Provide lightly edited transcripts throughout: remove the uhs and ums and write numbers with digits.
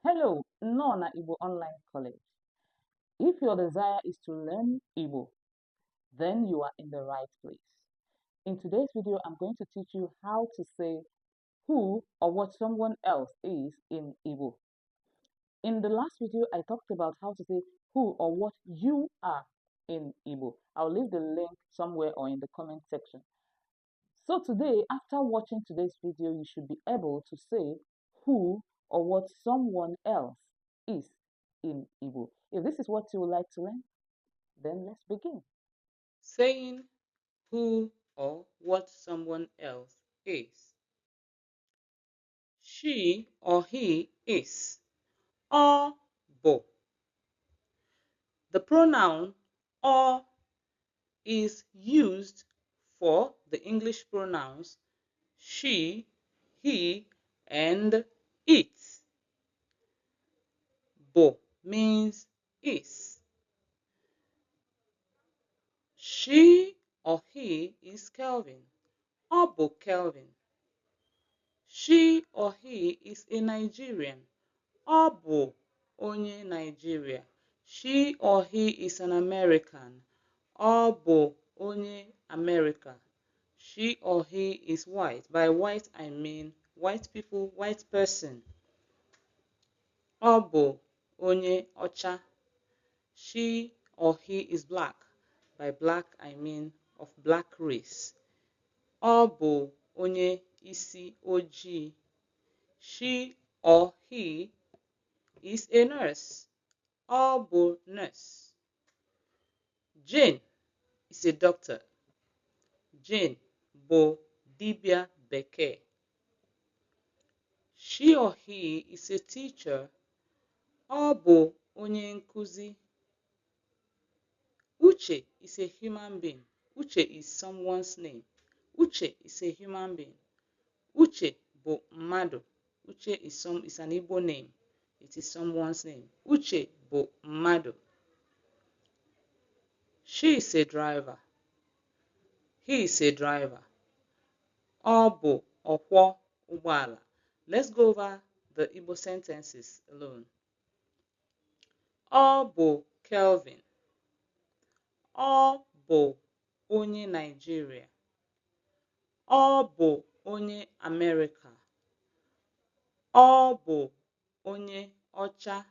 Hello, Nona Igbo Online College. If your desire is to learn Igbo, then you are in the right place. In today's video, I'm going to teach you how to say who or what someone else is in Igbo. In the last video, I talked about how to say who or what you are in Igbo. I'll leave the link somewhere or in the comment section. So today, after watching today's video, you should be able to say who or what someone else is in Igbo. If this is what you would like to learn, then let's begin. Saying who or what someone else is. She or he is or bo. The pronoun or is used for the English pronouns she, he, and it. Bo means is. She or he is Kelvin or bo Kelvin. She or he is a Nigerian. Ọ bụ onye Nigeria. She or he is an American. Ọ bụ onye America. She or he is white. By white, I mean white people, white person. Ọ bụ onye ọcha. She or he is black. By black, I mean of black race. Ọ bụ onye isi ojii. She or he is a nurse. Ọ bụ nurse. Jane is a doctor. Jane bụ dibịa bekee. She or he is a teacher. Ọ bụ onye nkuzi. Uche is a human being. Uche is someone's name. Uche is a human being. Uche bụ mmadụ. Uche is an Igbo name. It is someone's name. Uche bụ mmadụ. She is a driver. He is a driver. Ọ bụ ọkwọ ụgbọala. Let's go over the Igbo sentences alone. Ọ bụ Kelvin. Ọ bụ onye Nigeria. Ọ bụ onye America. Ọ bụ onye ọcha.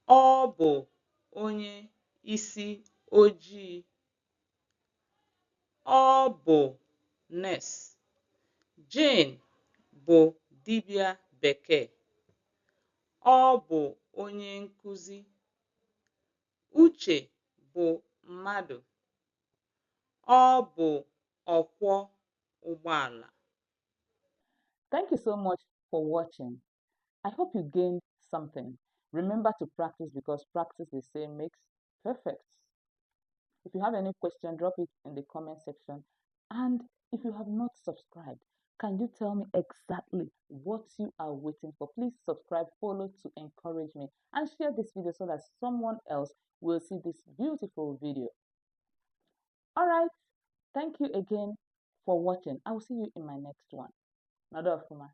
Ọ bụ onye isi ojii. Ọ bụ nurse. Jane bụ dibịa bekee. Ọ bụ onye nkuzi. Uche bụ mmadụ. Ọ bụ ọkwọ ụgbọala. Thank you so much for watching. I hope you gained something. Remember to practice because practice, they say, makes perfect. If you have any question, drop it in the comment section. And if you have not subscribed, can you tell me exactly what you are waiting for? Please subscribe, follow to encourage me, and share this video so that someone else will see this beautiful video. All right. Thank you again for watching. I will see you in my next one. Nada Ofuma.